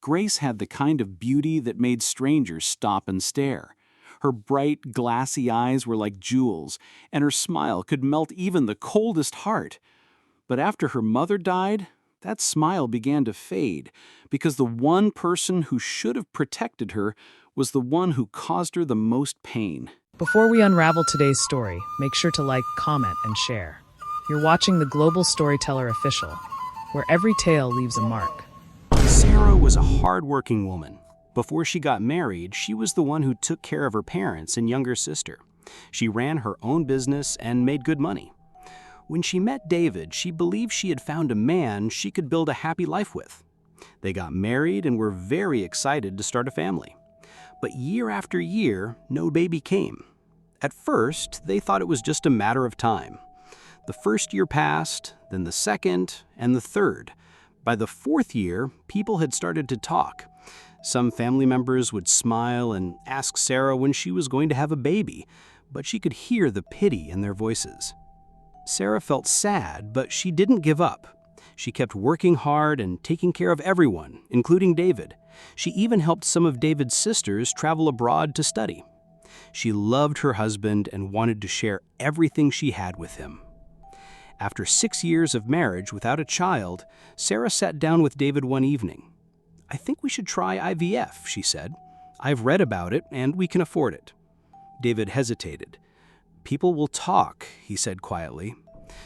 Grace had the kind of beauty that made strangers stop and stare. Her bright, glassy eyes were like jewels, and her smile could melt even the coldest heart. But after her mother died, that smile began to fade, because the one person who should have protected her was the one who caused her the most pain. Before we unravel today's story, make sure to like, comment, and share. You're watching the Global Storyteller Official, where every tale leaves a mark. Sarah was a hard-working woman. Before she got married, she was the one who took care of her parents and younger sister. She ran her own business and made good money. When she met David, she believed she had found a man she could build a happy life with. They got married and were very excited to start a family. But year after year, no baby came. At first, they thought it was just a matter of time. The first year passed, then the second, and the third. By the fourth year, people had started to talk. Some family members would smile and ask Sarah when she was going to have a baby, but she could hear the pity in their voices. Sarah felt sad, but she didn't give up. She kept working hard and taking care of everyone, including David. She even helped some of David's sisters travel abroad to study. She loved her husband and wanted to share everything she had with him. After 6 years of marriage without a child, Sarah sat down with David one evening. "I think we should try IVF," she said. "I've read about it, and we can afford it." David hesitated. "People will talk," he said quietly.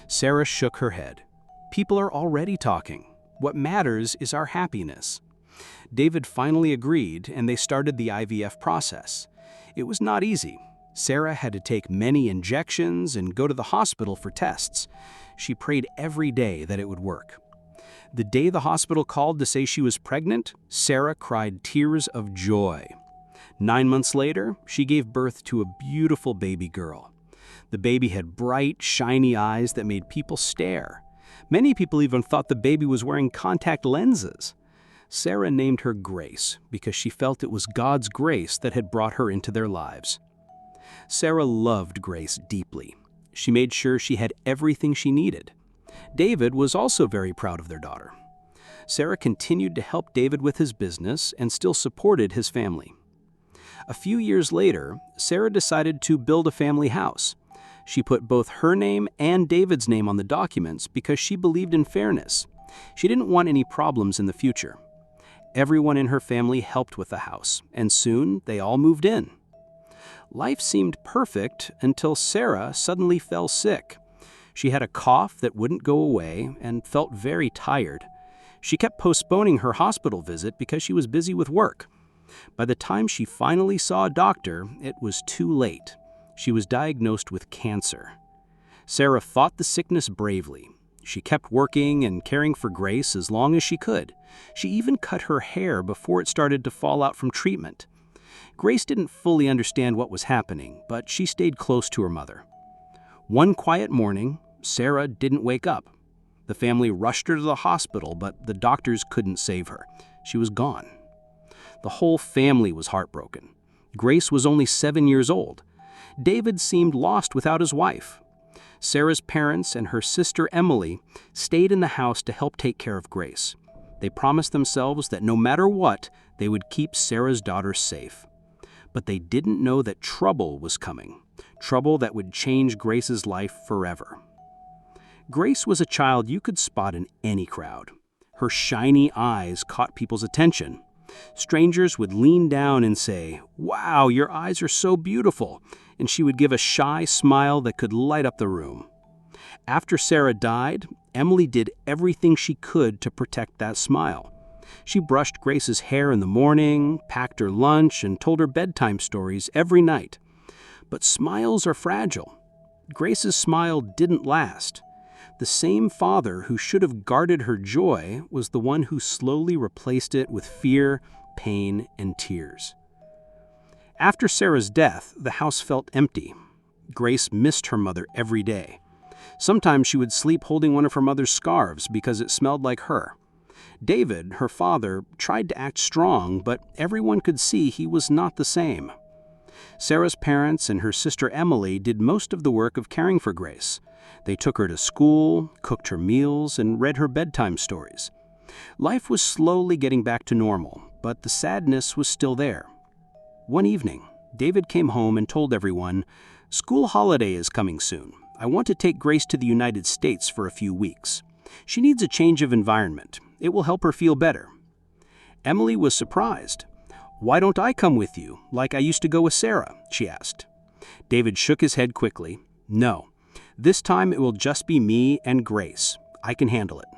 Sarah shook her head. "People are already talking. What matters is our happiness." David finally agreed, and they started the IVF process. It was not easy. Sarah had to take many injections and go to the hospital for tests. She prayed every day that it would work. The day the hospital called to say she was pregnant, Sarah cried tears of joy. 9 months later, she gave birth to a beautiful baby girl. The baby had bright, shiny eyes that made people stare. Many people even thought the baby was wearing contact lenses. Sarah named her Grace because she felt it was God's grace that had brought her into their lives. Sarah loved Grace deeply. She made sure she had everything she needed. David was also very proud of their daughter. Sarah continued to help David with his business and still supported his family. A few years later, Sarah decided to build a family house. She put both her name and David's name on the documents because she believed in fairness. She didn't want any problems in the future. Everyone in her family helped with the house, and soon they all moved in. Life seemed perfect until Sarah suddenly fell sick. She had a cough that wouldn't go away and felt very tired. She kept postponing her hospital visit because she was busy with work. By the time she finally saw a doctor, it was too late. She was diagnosed with cancer. Sarah fought the sickness bravely. She kept working and caring for Grace as long as she could. She even cut her hair before it started to fall out from treatment. Grace didn't fully understand what was happening, but she stayed close to her mother. One quiet morning, Sarah didn't wake up. The family rushed her to the hospital, but the doctors couldn't save her. She was gone. The whole family was heartbroken. Grace was only 7 years old. David seemed lost without his wife. Sarah's parents and her sister Emily stayed in the house to help take care of Grace. They promised themselves that no matter what, they would keep Sarah's daughter safe. But they didn't know that trouble was coming, trouble that would change Grace's life forever. Grace was a child you could spot in any crowd. Her shiny eyes caught people's attention. Strangers would lean down and say, "Wow, your eyes are so beautiful," and she would give a shy smile that could light up the room. After Sarah died, Emily did everything she could to protect that smile. She brushed Grace's hair in the morning, packed her lunch, and told her bedtime stories every night. But smiles are fragile. Grace's smile didn't last. The same father who should have guarded her joy was the one who slowly replaced it with fear, pain, and tears. After Sarah's death, the house felt empty. Grace missed her mother every day. Sometimes she would sleep holding one of her mother's scarves because it smelled like her. David, her father, tried to act strong, but everyone could see he was not the same. Sarah's parents and her sister Emily did most of the work of caring for Grace. They took her to school, cooked her meals, and read her bedtime stories. Life was slowly getting back to normal, but the sadness was still there. One evening, David came home and told everyone, "School holiday is coming soon. I want to take Grace to the United States for a few weeks. She needs a change of environment. It will help her feel better." Emily was surprised. "Why don't I come with you, like I used to go with Sarah?" she asked. David shook his head quickly. "No, this time it will just be me and Grace. I can handle it."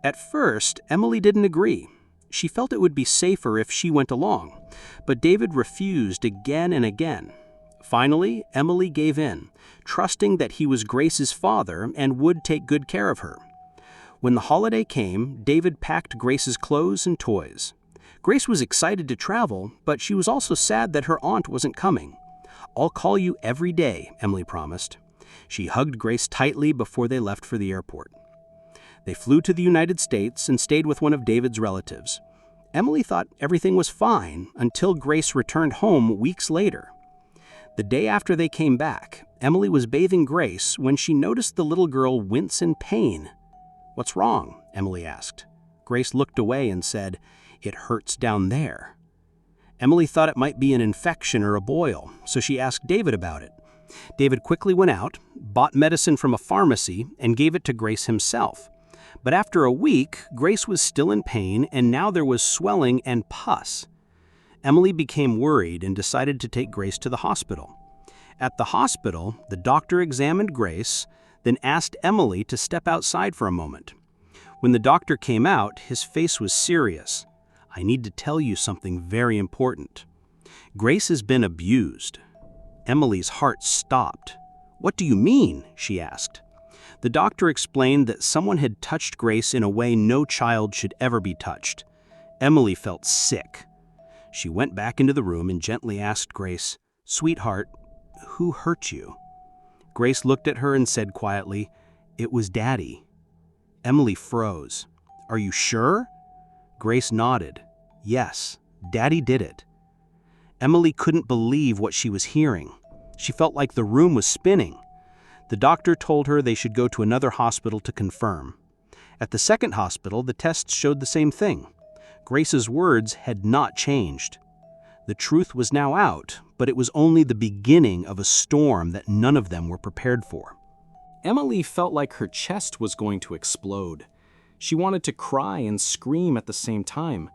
At first, Emily didn't agree. She felt it would be safer if she went along, but David refused again and again. Finally, Emily gave in, trusting that he was Grace's father and would take good care of her. When the holiday came, David packed Grace's clothes and toys. Grace was excited to travel, but she was also sad that her aunt wasn't coming. "I'll call you every day," Emily promised. She hugged Grace tightly before they left for the airport. They flew to the United States and stayed with one of David's relatives. Emily thought everything was fine until Grace returned home weeks later. The day after they came back, Emily was bathing Grace when she noticed the little girl wince in pain. "What's wrong?" Emily asked. Grace looked away and said, "It hurts down there." Emily thought it might be an infection or a boil, so she asked David about it. David quickly went out, bought medicine from a pharmacy, and gave it to Grace himself. But after a week, Grace was still in pain, and now there was swelling and pus. Emily became worried and decided to take Grace to the hospital. At the hospital, the doctor examined Grace, then asked Emily to step outside for a moment. When the doctor came out, his face was serious. "I need to tell you something very important. Grace has been abused." Emily's heart stopped. "What do you mean?" she asked. The doctor explained that someone had touched Grace in a way no child should ever be touched. Emily felt sick. She went back into the room and gently asked Grace, "Sweetheart, who hurt you?" Grace looked at her and said quietly, "It was Daddy." Emily froze. "Are you sure?" Grace nodded. "Yes, Daddy did it." Emily couldn't believe what she was hearing. She felt like the room was spinning. The doctor told her they should go to another hospital to confirm. At the second hospital, the tests showed the same thing. Grace's words had not changed. The truth was now out, but it was only the beginning of a storm that none of them were prepared for. Emily felt like her chest was going to explode. She wanted to cry and scream at the same time,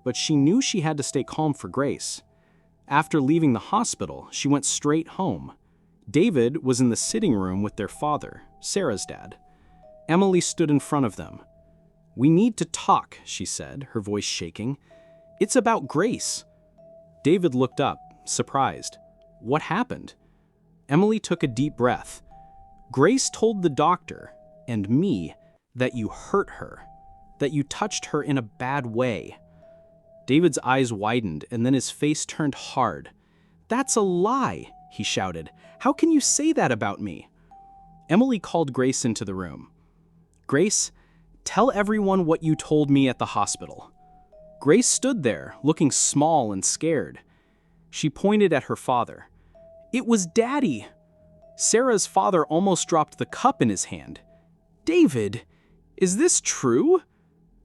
but she knew she had to stay calm for Grace. After leaving the hospital, she went straight home. David was in the sitting room with their father, Sarah's dad. Emily stood in front of them. "We need to talk," she said, her voice shaking. "It's about Grace." David looked up, surprised. "What happened?" Emily took a deep breath. "Grace told the doctor, and me, that you hurt her, that you touched her in a bad way." David's eyes widened, and then his face turned hard. "That's a lie," he shouted. "How can you say that about me?" Emily called Grace into the room. "Grace, tell everyone what you told me at the hospital." Grace stood there, looking small and scared. She pointed at her father. "It was Daddy." Sarah's father almost dropped the cup in his hand. "David, is this true?"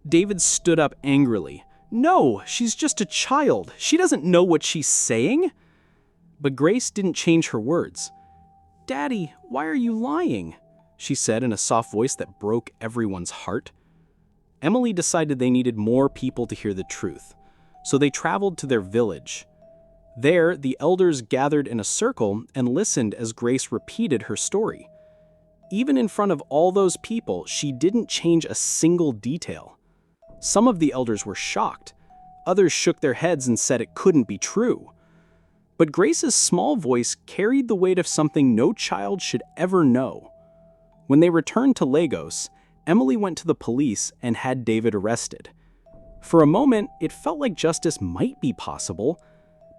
David stood up angrily. "No, she's just a child. She doesn't know what she's saying." But Grace didn't change her words. "Daddy, why are you lying?" she said in a soft voice that broke everyone's heart. Emily decided they needed more people to hear the truth, so they traveled to their village. There, the elders gathered in a circle and listened as Grace repeated her story. Even in front of all those people, she didn't change a single detail. Some of the elders were shocked. Others shook their heads and said it couldn't be true. But Grace's small voice carried the weight of something no child should ever know. When they returned to Lagos, Emily went to the police and had David arrested. For a moment, it felt like justice might be possible,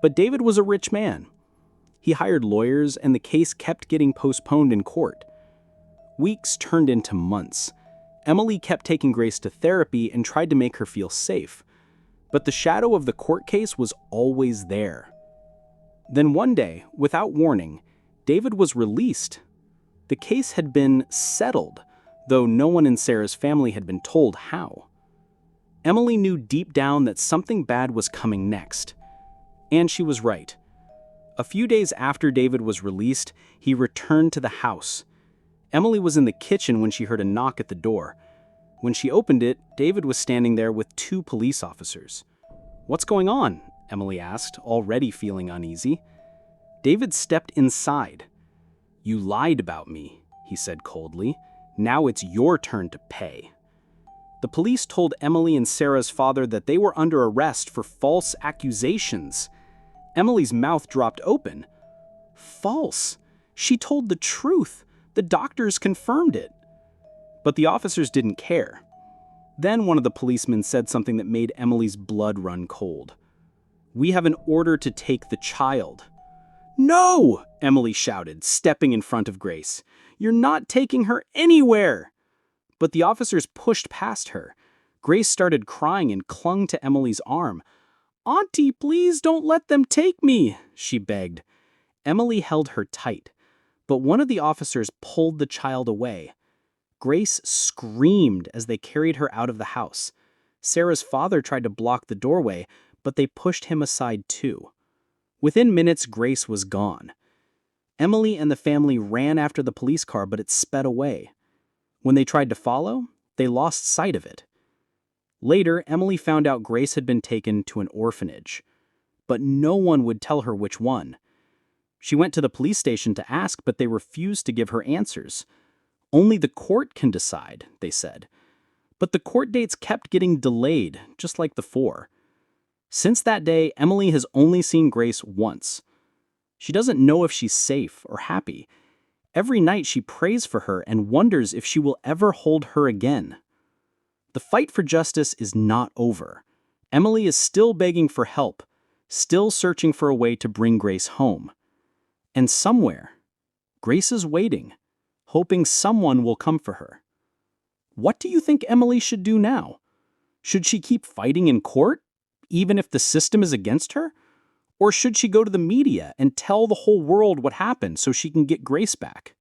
but David was a rich man. He hired lawyers, and the case kept getting postponed in court. Weeks turned into months. Emily kept taking Grace to therapy and tried to make her feel safe, but the shadow of the court case was always there. Then one day, without warning, David was released. The case had been settled, though no one in Sarah's family had been told how. Emily knew deep down that something bad was coming next. And she was right. A few days after David was released, he returned to the house. Emily was in the kitchen when she heard a knock at the door. When she opened it, David was standing there with 2 police officers. "What's going on?" Emily asked, already feeling uneasy. David stepped inside. "You lied about me," he said coldly. "Now it's your turn to pay." The police told Emily and Sarah's father that they were under arrest for false accusations. Emily's mouth dropped open. False. She told the truth. The doctors confirmed it. But the officers didn't care. Then one of the policemen said something that made Emily's blood run cold. "We have an order to take the child." "No!" Emily shouted, stepping in front of Grace. "You're not taking her anywhere!" But the officers pushed past her. Grace started crying and clung to Emily's arm. "Auntie, please don't let them take me," she begged. Emily held her tight, but one of the officers pulled the child away. Grace screamed as they carried her out of the house. Sarah's father tried to block the doorway, but they pushed him aside too. Within minutes, Grace was gone. Emily and the family ran after the police car, but it sped away. When they tried to follow, they lost sight of it. Later, Emily found out Grace had been taken to an orphanage, but no one would tell her which one. She went to the police station to ask, but they refused to give her answers. "Only the court can decide," they said. But the court dates kept getting delayed, just like the 4. Since that day, Emily has only seen Grace once. She doesn't know if she's safe or happy. Every night she prays for her and wonders if she will ever hold her again. The fight for justice is not over. Emily is still begging for help, still searching for a way to bring Grace home. And somewhere, Grace is waiting, hoping someone will come for her. What do you think Emily should do now? Should she keep fighting in court, even if the system is against her? Or should she go to the media and tell the whole world what happened so she can get Grace back?